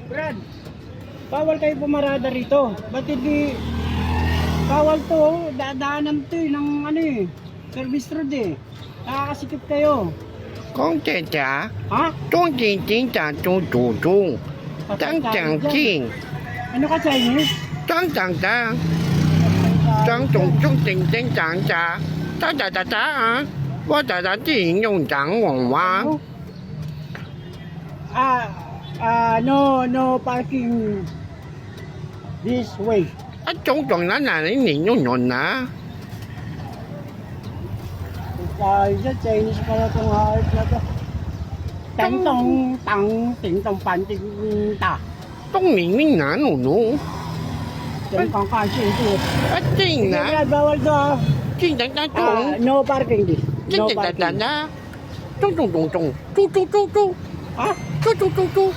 Brad, bawal kayo pumarada rito. Ba't hindi... Bawal to, dadaanan to ng ano eh. Service road eh. Nakakasikip kayo. 公姐姐， Ha? 中景景长猪猪猪，张长进， Ano ka Chinese? 张长长，张种种顶顶长长，哒哒哒哒啊，我哒哒顶用长网哇， Ano? No parking this way. 啊种种那哪里你用用啊？ Chinese pala itong hayop na to. Tentong, tang, tintong, panting, ta. 东明明哪努努， Tentong kasi ito. 啊进 Hindi 啊， Brad, bawal to. 进哒哒种， No parking this. 进 No 哒哒哒 parking. 哒，种种种种，猪猪猪猪， Ha? 猪猪猪猪，